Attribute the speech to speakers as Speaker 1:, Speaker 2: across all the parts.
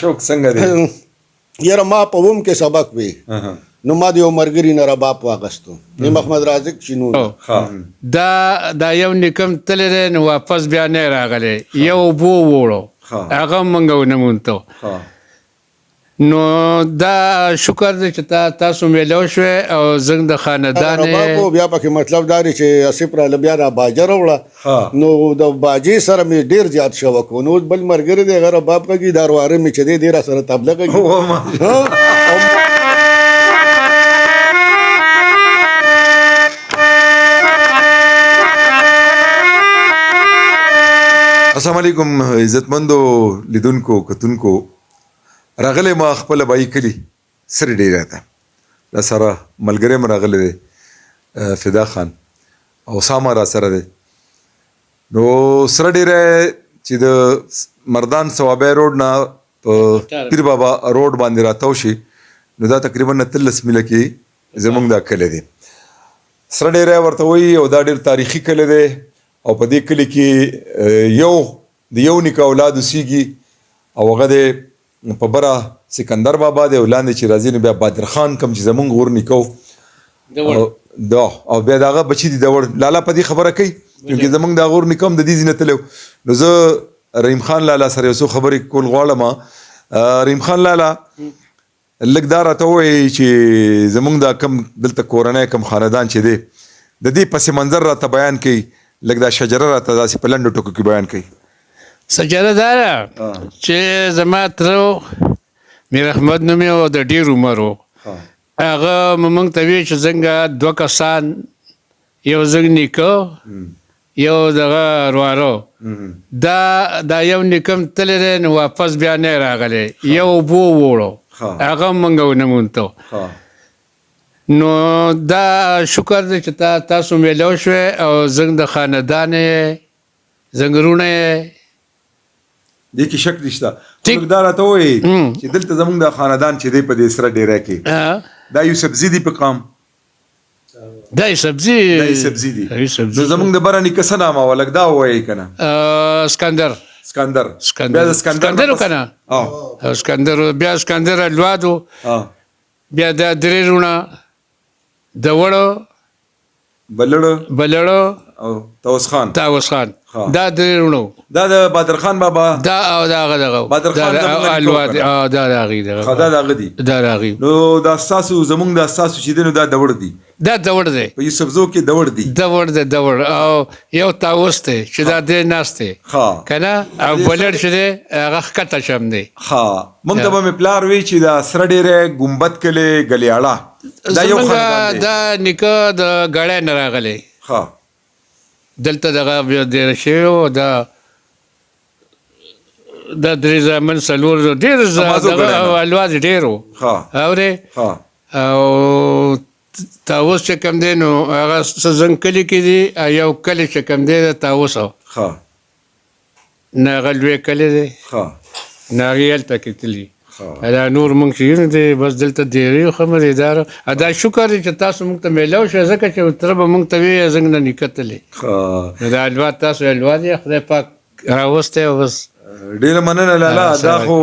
Speaker 1: شوق څنګه دی؟
Speaker 2: یاره ما په وم کې سبق وی نو ما د یو ملګري نه رباب واغستو نیم احمد رازق شنو
Speaker 3: دا یو نکم تللی دی نو واپس بیا نه راغلی یو بو وړو هغه موږ ونه مونتو نو دا شکر دی چې تاسو میلو شوې او زنګ د خاندان
Speaker 2: رباب بیا پکې مطلب دا دی چې اسې پر بیا را باجه راوړه نو د باجې سره مې ډېر زیات شوق و نو بل ملګری دی هغه رباب کوي دا واره مې چې دی ډېر سره تبله کوي
Speaker 1: السلام علیکم عزتمندو لیدونکو کتونکو راغلی ما خپل بای کلی سره ډیره ته دا سره ملګری م راغلی دی فدا خان او ساما را سره دی نو سره ډیره چې د مردان ثوابه روډ نه پیر بابا روډ باندې راتاو شي نو دا تقریبا 13 میله کې زمونږ دا کلی دی سره ډیره ورته وایي او دا ډیر تاریخي کلی دی او په دې کلی کې د یو نیکه اولاد اوسیږي او هغه د په بره سکندر بابا دی او لاندې چې راځي نو بیا بادر خان کم چې زمونږ غور نیکه او بیا د هغه بچي دي دوړ لالا په دې خبره کوي چونکې زمونږ د غور نیکه هم د دې ځینه تللی نو زه رحیم خان لالا سره یو څو خبرې کول غواړم رحیم خان لالا لږ دا راته ووایي چې زمونږ دا کم دلته کورنی کم خاندان چې دی د دې پس منظر راته بیان کوي لږ دا شجره راته داسې په لنډو ټکو کې بیان کوي
Speaker 3: شجره دا ده چې زما تره میر احمد نوم یې و د ډېر عمر و هغه موږ ته ویل چې څنګه 2 کسان یو زنګ نیکه یو دغه روارو دا یو نیکم تللی دی نو واپس بیا نه راغلی یو بو وړو هغه موږ ونه مونتو نو دا شکر دی چې تاسو میلو شوې او زنګ د خاندان زنګرونه
Speaker 1: دې کې شک نشته خو دا راته وایي چې دلته زمونږ د خاندان چې دی په دې سره ډیری کې دا یو سبزي دی په قام
Speaker 3: دا یې سبزي
Speaker 1: دی نو زمونږ د بره نیکه څه نامه وه لږ دا ووایي که نه
Speaker 3: اسکندر
Speaker 1: بیا د اسکندر
Speaker 3: که نه بیا اسکندر الوادو بیا دا درې رونه د وړو بلړو
Speaker 1: او طاووس خان
Speaker 3: دا درې رونو
Speaker 1: دا د بادر خان بابا
Speaker 3: دا او دا هغه
Speaker 1: بادر خان
Speaker 3: الوادي دا د هغې دا د هغې
Speaker 1: نو دا ستاسو زمونږ دا ستاسو چې دی نو دا دوړ دی
Speaker 3: دا دوړ دی
Speaker 1: په یوسفزو کې دوړ دی
Speaker 3: دوړ او یو طاووس دی چې دا دې ناست دی که نه او بلړ چې دی هغه ښکته شم دی
Speaker 1: موږ ته به مې پلار وی چې دا سره ډېری ګمبد کلی ګلیاړه
Speaker 3: دا نیکه د ګړی نه راغلی دلته دغه بیا ډېر شوی و دا درې زامن څلور ډېر الواز ډېر و اورې او طاووس چې کوم دی نو هغه څه زنګ کلي کې دي یو کلی چې کوم دی د طاووس نه هغه لوی کلی دی نه هغې هلته کې تلي دا نور موږ چې یو دی بس دلته ډېرې خبرېدار دا شکر دی چې تاسو موږ ته میلاو شوې ځکه چې تره به موږ ته ویې زنګ نه نیکه تللی نو دا الوا تاسو الوا دی خدای پاک راوستی او بس
Speaker 1: ډېره مننه لالا دا خو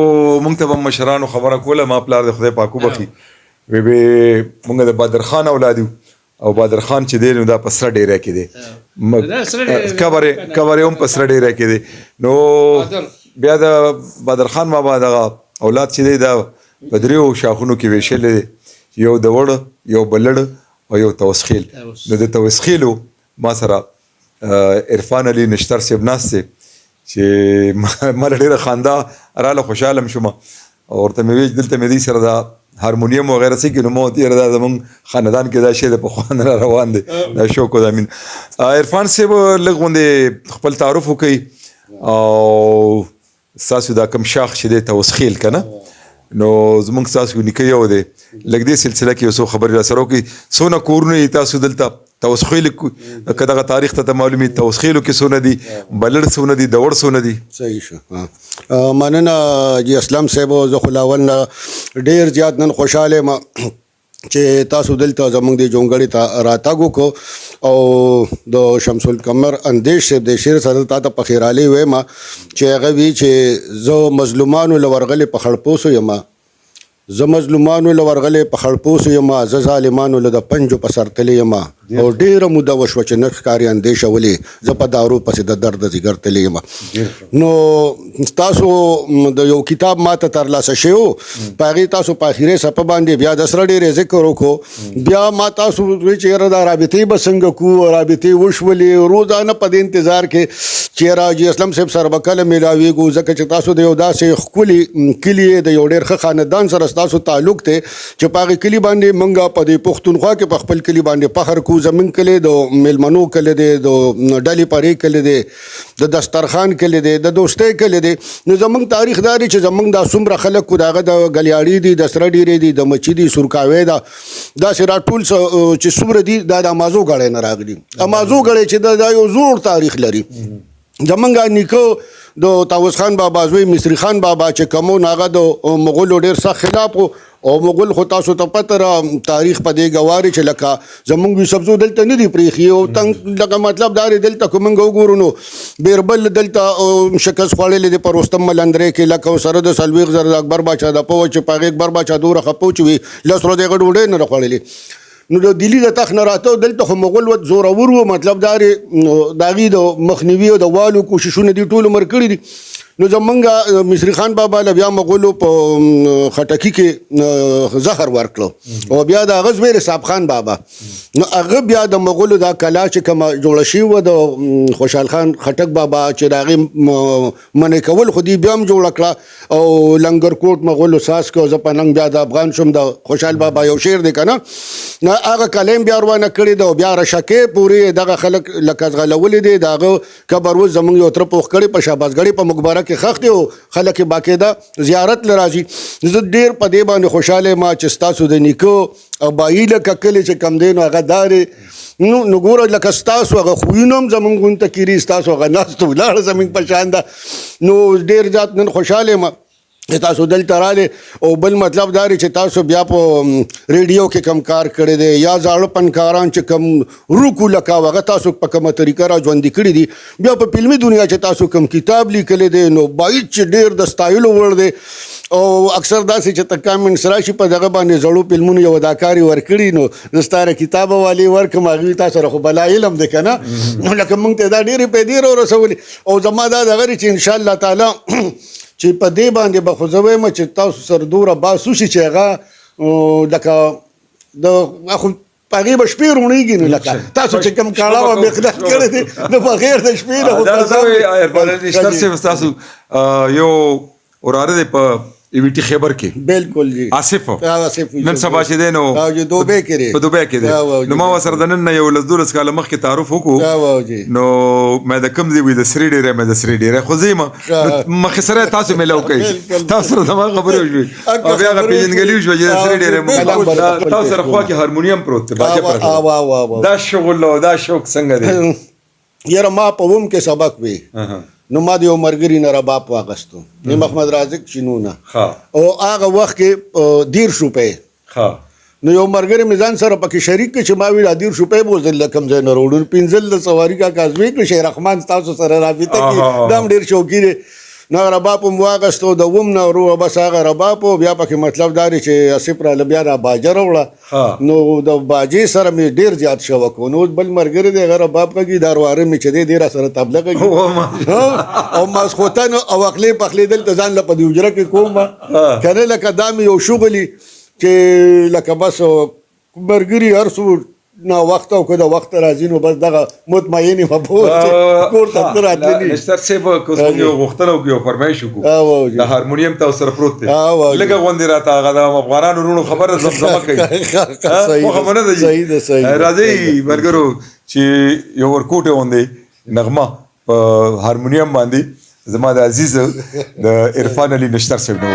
Speaker 1: موږ ته به مشرانو خبره کوله ما پلار د خدای پاک وبخي موږ د بادر خان اولاد یو او بادر خان چې دی نو دا په سره ډیری کې دی قبر یې هم په سره ډیری کې دی نو بیا د بادر خان بابا دغه اولاد چې دی دا په دریو شاخونو کې ویشلی دی یو د وړ یو بلړ او یو توسخیل نو د توسخیلو ما سره عرفان علي نشتر صاحب ناست دی چې ما له ډېره خندا راله خوشحاله شوم او ورته مې ویل دلته مې دوی سره دا هارمونیم وغیره څه کې نو ما ورته دا زمونږ خاندان کې دا شی د پخوا نه را روان دی دا شوق و دا مین عرفان صاحب لږ غوندې خپل تعارف وکړي او ستاسو دا کم شاخ چې دی توسخیل که نه نو زمونږ ستاسو نیکه یو دی لږ دې سلسله کې یو څو خبرې را سره وکړي څونه کورونه یې تاسو دلته توسخیل که دغه تاریخ ته معلومي توسخیلو کې څونه دي بلړ څونه دي دوړ څونه دي
Speaker 2: صحیح شو مننه جی اسلام صاحب زه خو لاول نه ډېر زیات نن خوشحاله یم چې تاسو دلته زمونږ د جونګړې ته راتګ وکړو او د شمس القمر اندیش صاحب د شعر سره تا ته په خیرالي وایم چې هغه وی چې زه مظلومانو له ورغلې په خړپوسو یم، زه مظلومانو له ورغلې په خړپوسو یم، زه ظالمانو له د پنجو په سر تللی یم، او ډېره موده وشوه چې نه ښکاري اندیشه ولې زه په دارو پسې د درد ځیګر تللی یم. نو تاسو د یو کتاب ما ته ترلاسه شوی و، په هغې تاسو په اخري صفحه باندې بیا د سره ډېرې ذکر وکړو. بیا ما تاسو وی چې یاره دا رابطې به څنګه کوو، رابطې وشولې روزانه په دې انتظار کې چې یاره حاجي اسلم صاحب سره به کله میلاویږو، ځکه چې تاسو د یو داسې ښکلي کلي د یو ډېر ښه خاندان سره ستاسو تعلق دی چې په هغې کلي باندې موږ په دې پښتونخوا کې په خپل کلي باندې فخر کوو. زمونږ کلی د میلمنو کلی دی، د ډلې پرې کلی دی، د دسترخوان کلی دی، د دوستۍ کلی دی. نو زمونږ تاریخ دا دی چې زمونږ دا څومره خلک کو د هغه د ګلیاړي دي، د سره ډیرې دي، د مچي دي، سورکاوی ده، داسې راټول چې څومره دي دا د امازو ګړی نه راغلي. امازو ګړی چې دا یو زوړ تاریخ لري. زمونږ نیکه د طاووس خان بابا زوی مصری خان بابا چې کوم هغه د مغولو ډېر سخت خلاف و، او مغول خو تاسو ته پته را تاریخ په دې ګواري چې لکه زمونږ یوسفزو دلته نه دي پرېښي، او تنګ لکه مطلب دا دی دلته که موږ وګورو نو بیربل دلته شکست خوړلی دی په رستم ملندرې کې، لکه سره د څلوېښت زره د اکبر باچا د پوه چې په هغې اکبر باچا دومره خفه و چې وي 10 ورځې هغه ډوډۍ نه ده خوړلې. نو د دلی د تخت نه راته دلته خو مغول زورور و، مطلب دا دی د هغې د مخنیوي او د والو کوششونه دي ټول عمر کړي دي. نو زمونږ مصری خان بابا له بیا مغولو په خټکي کې زهر ورکړو، او بیا د هغه زوی رساب خان بابا، نو هغه بیا د مغولو دا کلا چې کومه جوړه شوې وه د خوشحال خان خټک بابا چې د هغې منې کول خو دې بیا هم جوړه کړه، او لنګر کوټ مغولو ساس کړو. زه په ننګ بیا د افغان شوم، د خوشحال بابا یو شعر دی که نه، نو هغه کلیم بیا روانه کړې ده، او بیا رشکې پورې دغه خلک لکه ځغلولي دي، د هغه قبر اوس زمونږ یو تره پوخ کړی په شهبازګړۍ په مقبره کې خښ دی، او خلک یې باقاعده زیارت له راځي. زه ډېر په دې باندې خوشحاله یم چې ستاسو د نیکه او بایي لکه کلي چې کوم دی نو هغه دا دی. نو ګوره لکه ستاسو هغه خویونه هم زمونږ غونته کېري، ستاسو هغه ناست ولاړه زمونږ په شان ده. نو ډېر زیات نن خوشحاله یم چې تاسو دلته راغلې. او بل مطلب دا دی چې تاسو بیا په ریډیو کې کم کار کړی دی، یا زاړه فنکاران چې کم روکو لکه هغه تاسو په کومه طریقه را ژوندي کړي دي، بیا په فلمي دنیا چې تاسو کوم کتاب لیکلی دی نو باید چې ډېر د ستایلو وړ دی. او اکثر داسې چې ته کامنټس راشي په دغه باندې زړو فلمونو یو اداکاري ورکړي، نو زه ستاره کتابه والي ورکړم، هغوی تا سره خو بلا علم دی که نه، نو لکه موږ ته دا ډېرې پیدې راورسولې. او زما دا دغه دی چې انشاءالله تعالی چې په دې باندې به خو زه وایم چې تاسو سره دومره بحث وشي چې هغه لکه د خو په هغې به شپې روڼېږي، نو لکه تاسو چې کوم کاڼه وه مقدار کړی دی نو په غیر د شپې نه
Speaker 1: خو نشتر صاحب ستاسو یو وراره دی په ایویټي خیبر کې،
Speaker 2: بالکل جی
Speaker 1: آصف نن سبا چې دی نو
Speaker 2: دوبۍ کې دی،
Speaker 1: په دوبۍ کې دی. نو ما ورسره د نن نه 11-12 کاله مخکې تعارف وکړو، نو مې د کوم ځای وي د سرې ډېری، مې د سرې ډېری خو زه یم مخکې سره تاسو میلاو کوئ، تاسو سره زما خبرې وشوې او بیا هغه پېژندګلي وشوه چې د سرې ډېری تاسو سره خوا کې هارمونیم پروت دی، باجه پروت دی. دا شغل او دا شوق څنګه دی؟
Speaker 2: یاره ما په وم کې سبق وی، نو ما د یو ملګري نه رباب واخیستو، نیم احمد رازق چینو نه، او هغه وخت کې 10 روپۍ. نو یو ملګری مې ځان سره پکې شریک کړ چې ما ویل 10 روپۍ به زه له کوم ځای نه راوړو، 15 د سواري کاکا زوی کړ شیر رحمان ستاسو سره رابطه کړي، دا هم ډېر شوقي دی. نو رباب هم واخیستو د وم نه ورو، بس هغه رباب و. بیا پکې مطلب دا دی چې آصف راله بیا را باجه راوړه، نو د باجې سره مې ډېر زیات شوق و. نو بل ملګری دی هغه رباب کوي، دا واره مې چې دی ډېر سره طبله کوي، او ماسخوتن او عقلې پخلې دلته ځان له په دې حجره کې کوم که نه، لکه دا مې یو شغلي چې لکه بس ملګري هر څو نا وخت او که د وخت راځي نو بس دغه مطمئنې به کور ته راتللي.
Speaker 1: نشتر صاحب که اوس موږ یو غوښتنه وکړو، یو فرمایش وکړو، د هارمونیم تاسو سره پروت دی، لږه غوندې راته هغه د افغانانو وروڼو خبره زمزمه کوي، خو خبره نه ده. راځئ ملګرو چې یو ورکوټې غوندې نغمه په هارمونیم باندې زما د عزیز د عرفان علي نشتر صاحب نه